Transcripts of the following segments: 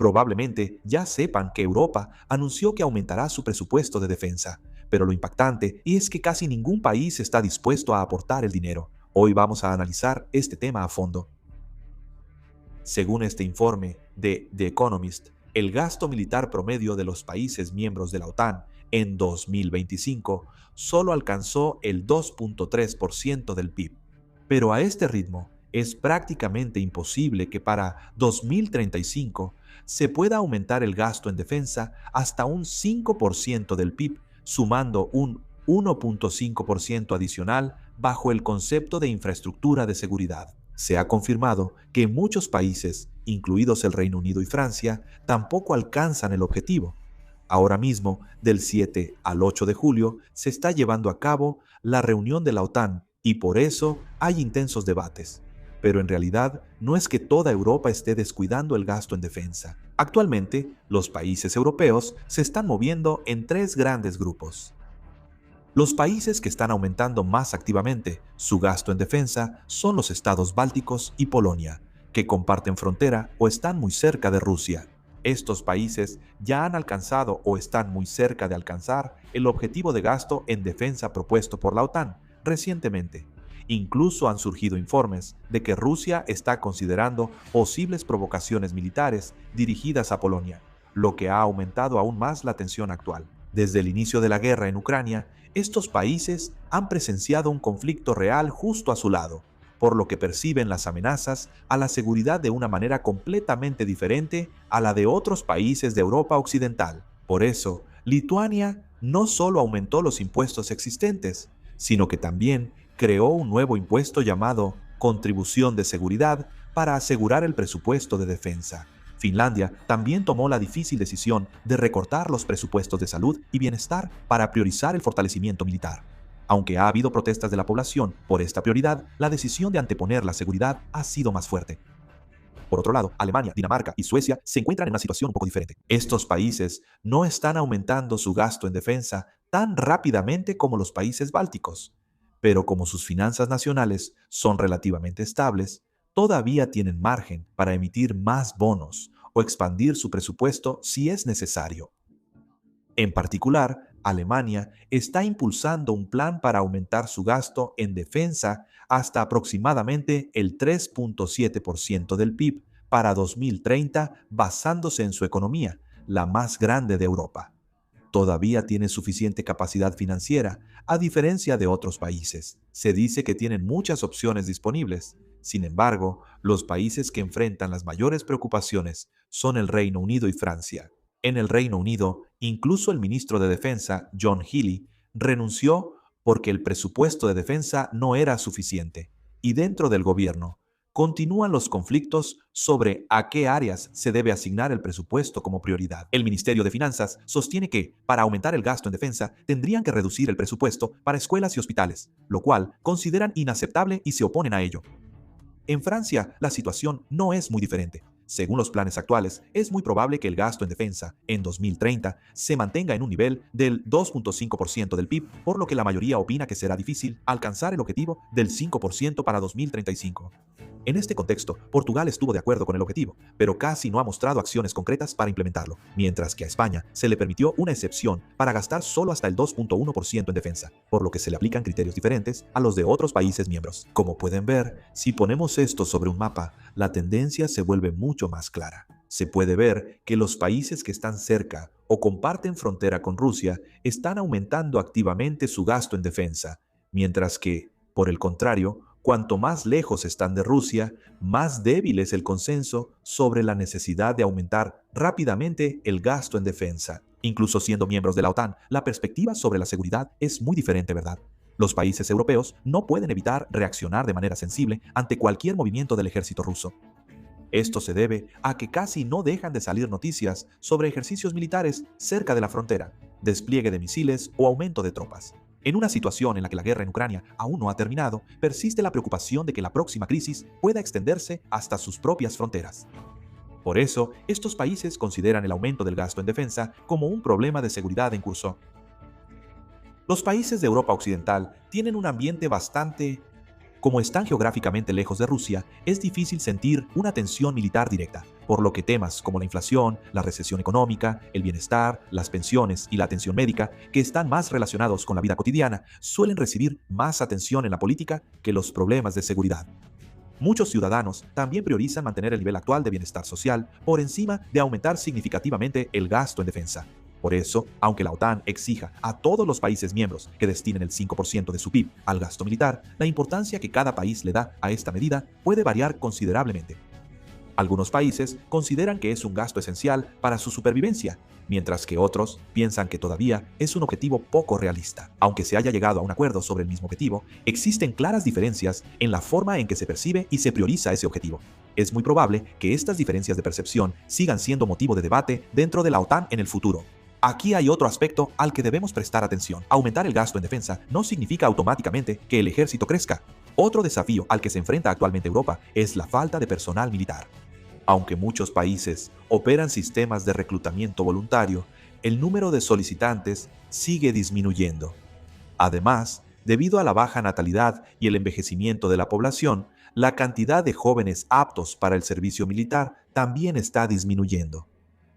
Probablemente ya sepan que Europa anunció que aumentará su presupuesto de defensa, pero lo impactante es que casi ningún país está dispuesto a aportar el dinero. Hoy vamos a analizar este tema a fondo. Según este informe de The Economist, el gasto militar promedio de los países miembros de la OTAN en 2025 solo alcanzó el 2.3% del PIB. Pero a este ritmo, es prácticamente imposible que para 2035 se pueda aumentar el gasto en defensa hasta un 5% del PIB, sumando un 1.5% adicional bajo el concepto de infraestructura de seguridad. Se ha confirmado que muchos países, incluidos el Reino Unido y Francia, tampoco alcanzan el objetivo. Ahora mismo, del 7 al 8 de julio, se está llevando a cabo la reunión de la OTAN y por eso hay intensos debates. Pero en realidad no es que toda Europa esté descuidando el gasto en defensa. Actualmente, los países europeos se están moviendo en tres grandes grupos. Los países que están aumentando más activamente su gasto en defensa son los estados bálticos y Polonia, que comparten frontera o están muy cerca de Rusia. Estos países ya han alcanzado o están muy cerca de alcanzar el objetivo de gasto en defensa propuesto por la OTAN recientemente. Incluso han surgido informes de que Rusia está considerando posibles provocaciones militares dirigidas a Polonia, lo que ha aumentado aún más la tensión actual. Desde el inicio de la guerra en Ucrania, estos países han presenciado un conflicto real justo a su lado, por lo que perciben las amenazas a la seguridad de una manera completamente diferente a la de otros países de Europa Occidental. Por eso, Lituania no solo aumentó los impuestos existentes, sino que también creó un nuevo impuesto llamado Contribución de Seguridad para asegurar el presupuesto de defensa. Finlandia también tomó la difícil decisión de recortar los presupuestos de salud y bienestar para priorizar el fortalecimiento militar. Aunque ha habido protestas de la población por esta prioridad, la decisión de anteponer la seguridad ha sido más fuerte. Por otro lado, Alemania, Dinamarca y Suecia se encuentran en una situación un poco diferente. Estos países no están aumentando su gasto en defensa tan rápidamente como los países bálticos, pero como sus finanzas nacionales son relativamente estables, todavía tienen margen para emitir más bonos o expandir su presupuesto si es necesario. En particular, Alemania está impulsando un plan para aumentar su gasto en defensa hasta aproximadamente el 3.7% del PIB para 2030, basándose en su economía, la más grande de Europa. Todavía tiene suficiente capacidad financiera, a diferencia de otros países. Se dice que tienen muchas opciones disponibles. Sin embargo, los países que enfrentan las mayores preocupaciones son el Reino Unido y Francia. En el Reino Unido, incluso el ministro de Defensa, John Healey, renunció porque el presupuesto de defensa no era suficiente. Y dentro del gobierno, continúan los conflictos sobre a qué áreas se debe asignar el presupuesto como prioridad. El Ministerio de Finanzas sostiene que, para aumentar el gasto en defensa, tendrían que reducir el presupuesto para escuelas y hospitales, lo cual consideran inaceptable y se oponen a ello. En Francia, la situación no es muy diferente. Según los planes actuales, es muy probable que el gasto en defensa en 2030 se mantenga en un nivel del 2.5% del PIB, por lo que la mayoría opina que será difícil alcanzar el objetivo del 5% para 2035. En este contexto, Portugal estuvo de acuerdo con el objetivo, pero casi no ha mostrado acciones concretas para implementarlo, mientras que a España se le permitió una excepción para gastar solo hasta el 2.1% en defensa, por lo que se le aplican criterios diferentes a los de otros países miembros. Como pueden ver, si ponemos esto sobre un mapa, la tendencia se vuelve mucho más clara. Se puede ver que los países que están cerca o comparten frontera con Rusia están aumentando activamente su gasto en defensa, mientras que, por el contrario, cuanto más lejos están de Rusia, más débil es el consenso sobre la necesidad de aumentar rápidamente el gasto en defensa. Incluso siendo miembros de la OTAN, la perspectiva sobre la seguridad es muy diferente, ¿verdad? Los países europeos no pueden evitar reaccionar de manera sensible ante cualquier movimiento del ejército ruso. Esto se debe a que casi no dejan de salir noticias sobre ejercicios militares cerca de la frontera, despliegue de misiles o aumento de tropas. En una situación en la que la guerra en Ucrania aún no ha terminado, persiste la preocupación de que la próxima crisis pueda extenderse hasta sus propias fronteras. Por eso, estos países consideran el aumento del gasto en defensa como un problema de seguridad en curso. Los países de Europa Occidental tienen un ambiente como están geográficamente lejos de Rusia, es difícil sentir una tensión militar directa, por lo que temas como la inflación, la recesión económica, el bienestar, las pensiones y la atención médica, que están más relacionados con la vida cotidiana, suelen recibir más atención en la política que los problemas de seguridad. Muchos ciudadanos también priorizan mantener el nivel actual de bienestar social por encima de aumentar significativamente el gasto en defensa. Por eso, aunque la OTAN exija a todos los países miembros que destinen el 5% de su PIB al gasto militar, la importancia que cada país le da a esta medida puede variar considerablemente. Algunos países consideran que es un gasto esencial para su supervivencia, mientras que otros piensan que todavía es un objetivo poco realista. Aunque se haya llegado a un acuerdo sobre el mismo objetivo, existen claras diferencias en la forma en que se percibe y se prioriza ese objetivo. Es muy probable que estas diferencias de percepción sigan siendo motivo de debate dentro de la OTAN en el futuro. Aquí hay otro aspecto al que debemos prestar atención. Aumentar el gasto en defensa no significa automáticamente que el ejército crezca. Otro desafío al que se enfrenta actualmente Europa es la falta de personal militar. Aunque muchos países operan sistemas de reclutamiento voluntario, el número de solicitantes sigue disminuyendo. Además, debido a la baja natalidad y el envejecimiento de la población, la cantidad de jóvenes aptos para el servicio militar también está disminuyendo.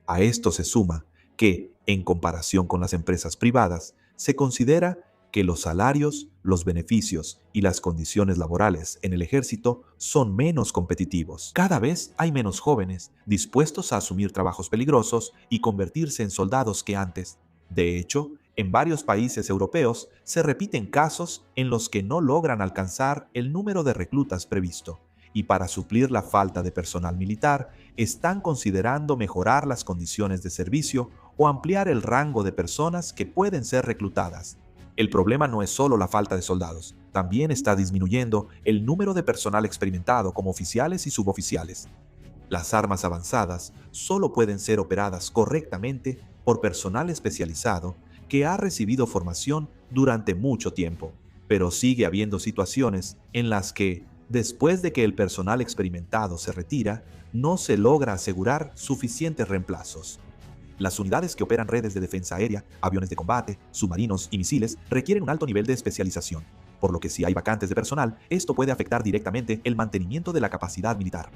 A esto se suma que, en comparación con las empresas privadas, se considera que los salarios, los beneficios y las condiciones laborales en el ejército son menos competitivos. Cada vez hay menos jóvenes dispuestos a asumir trabajos peligrosos y convertirse en soldados que antes. De hecho, en varios países europeos se repiten casos en los que no logran alcanzar el número de reclutas previsto, y para suplir la falta de personal militar, están considerando mejorar las condiciones de servicio o ampliar el rango de personas que pueden ser reclutadas. El problema no es solo la falta de soldados, también está disminuyendo el número de personal experimentado como oficiales y suboficiales. Las armas avanzadas solo pueden ser operadas correctamente por personal especializado que ha recibido formación durante mucho tiempo, pero sigue habiendo situaciones en las que, después de que el personal experimentado se retira, no se logra asegurar suficientes reemplazos. Las unidades que operan redes de defensa aérea, aviones de combate, submarinos y misiles requieren un alto nivel de especialización, por lo que si hay vacantes de personal, esto puede afectar directamente el mantenimiento de la capacidad militar.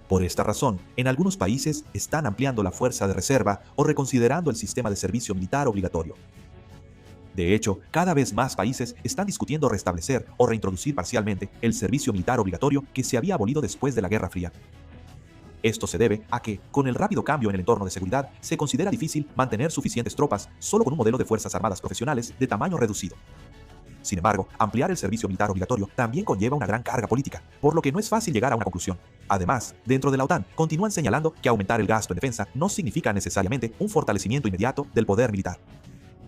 Por esta razón, en algunos países están ampliando la fuerza de reserva o reconsiderando el sistema de servicio militar obligatorio. De hecho, cada vez más países están discutiendo restablecer o reintroducir parcialmente el servicio militar obligatorio que se había abolido después de la Guerra Fría. Esto se debe a que, con el rápido cambio en el entorno de seguridad, se considera difícil mantener suficientes tropas solo con un modelo de fuerzas armadas profesionales de tamaño reducido. Sin embargo, ampliar el servicio militar obligatorio también conlleva una gran carga política, por lo que no es fácil llegar a una conclusión. Además, dentro de la OTAN, continúan señalando que aumentar el gasto en defensa no significa necesariamente un fortalecimiento inmediato del poder militar.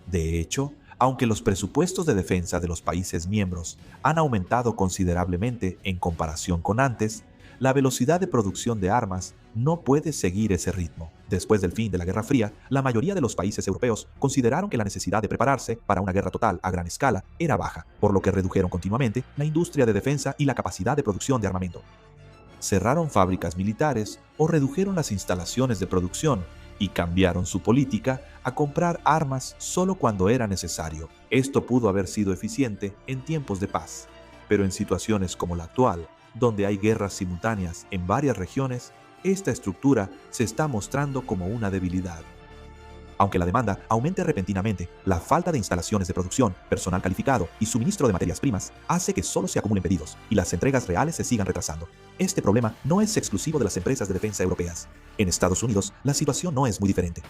De hecho, aunque los presupuestos de defensa de los países miembros han aumentado considerablemente en comparación con antes, la velocidad de producción de armas no puede seguir ese ritmo. Después del fin de la Guerra Fría, la mayoría de los países europeos consideraron que la necesidad de prepararse para una guerra total a gran escala era baja, por lo que redujeron continuamente la industria de defensa y la capacidad de producción de armamento. Cerraron fábricas militares o redujeron las instalaciones de producción y cambiaron su política a comprar armas solo cuando era necesario. Esto pudo haber sido eficiente en tiempos de paz, pero en situaciones como la actual, donde hay guerras simultáneas en varias regiones, esta estructura se está mostrando como una debilidad. Aunque la demanda aumente repentinamente, la falta de instalaciones de producción, personal calificado y suministro de materias primas hace que solo se acumulen pedidos y las entregas reales se sigan retrasando. Este problema no es exclusivo de las empresas de defensa europeas. En Estados Unidos, la situación no es muy diferente.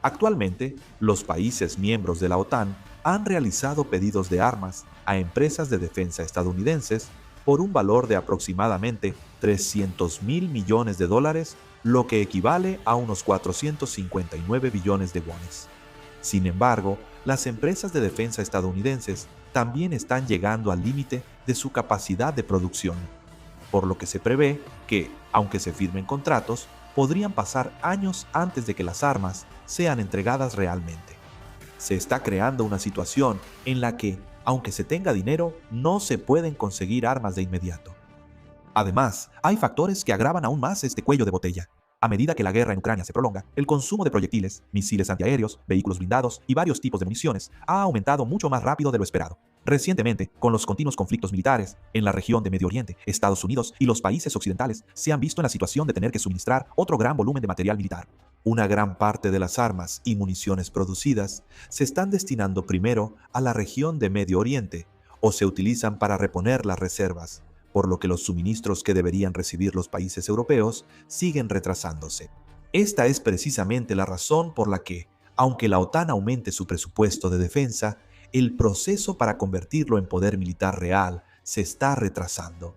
Actualmente, los países miembros de la OTAN han realizado pedidos de armas a empresas de defensa estadounidenses por un valor de aproximadamente $300.000 millones, lo que equivale a unos 459 billones de wones. Sin embargo, las empresas de defensa estadounidenses también están llegando al límite de su capacidad de producción, por lo que se prevé que, aunque se firmen contratos, podrían pasar años antes de que las armas sean entregadas realmente. Se está creando una situación en la que, aunque se tenga dinero, no se pueden conseguir armas de inmediato. Además, hay factores que agravan aún más este cuello de botella. A medida que la guerra en Ucrania se prolonga, el consumo de proyectiles, misiles antiaéreos, vehículos blindados y varios tipos de municiones ha aumentado mucho más rápido de lo esperado. Recientemente, con los continuos conflictos militares en la región de Medio Oriente, Estados Unidos y los países occidentales se han visto en la situación de tener que suministrar otro gran volumen de material militar. Una gran parte de las armas y municiones producidas se están destinando primero a la región de Medio Oriente o se utilizan para reponer las reservas, por lo que los suministros que deberían recibir los países europeos siguen retrasándose. Esta es precisamente la razón por la que, aunque la OTAN aumente su presupuesto de defensa, el proceso para convertirlo en poder militar real se está retrasando.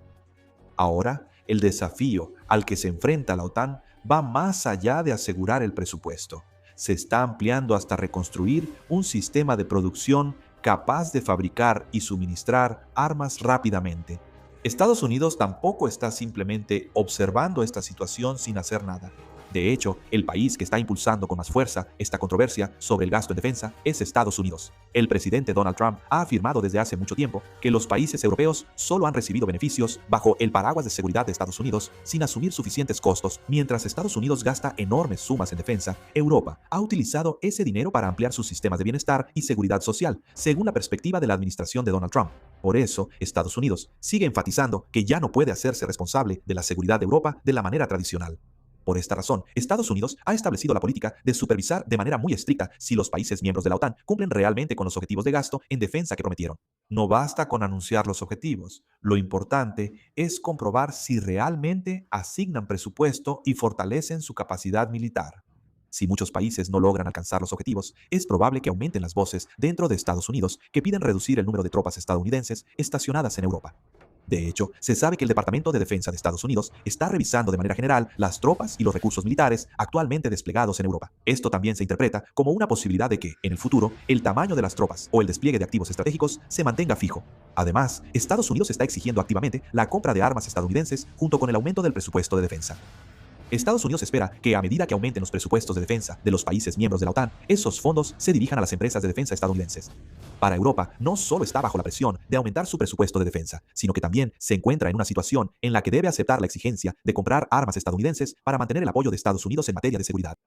Ahora, el desafío al que se enfrenta la OTAN va más allá de asegurar el presupuesto. Se está ampliando hasta reconstruir un sistema de producción capaz de fabricar y suministrar armas rápidamente. Estados Unidos tampoco está simplemente observando esta situación sin hacer nada. De hecho, el país que está impulsando con más fuerza esta controversia sobre el gasto en defensa es Estados Unidos. El presidente Donald Trump ha afirmado desde hace mucho tiempo que los países europeos solo han recibido beneficios bajo el paraguas de seguridad de Estados Unidos sin asumir suficientes costos. Mientras Estados Unidos gasta enormes sumas en defensa, Europa ha utilizado ese dinero para ampliar sus sistemas de bienestar y seguridad social, según la perspectiva de la administración de Donald Trump. Por eso, Estados Unidos sigue enfatizando que ya no puede hacerse responsable de la seguridad de Europa de la manera tradicional. Por esta razón, Estados Unidos ha establecido la política de supervisar de manera muy estricta si los países miembros de la OTAN cumplen realmente con los objetivos de gasto en defensa que prometieron. No basta con anunciar los objetivos, lo importante es comprobar si realmente asignan presupuesto y fortalecen su capacidad militar. Si muchos países no logran alcanzar los objetivos, es probable que aumenten las voces dentro de Estados Unidos que piden reducir el número de tropas estadounidenses estacionadas en Europa. De hecho, se sabe que el Departamento de Defensa de Estados Unidos está revisando de manera general las tropas y los recursos militares actualmente desplegados en Europa. Esto también se interpreta como una posibilidad de que, en el futuro, el tamaño de las tropas o el despliegue de activos estratégicos se mantenga fijo. Además, Estados Unidos está exigiendo activamente la compra de armas estadounidenses junto con el aumento del presupuesto de defensa. Estados Unidos espera que a medida que aumenten los presupuestos de defensa de los países miembros de la OTAN, esos fondos se dirijan a las empresas de defensa estadounidenses. Para Europa, no solo está bajo la presión de aumentar su presupuesto de defensa, sino que también se encuentra en una situación en la que debe aceptar la exigencia de comprar armas estadounidenses para mantener el apoyo de Estados Unidos en materia de seguridad.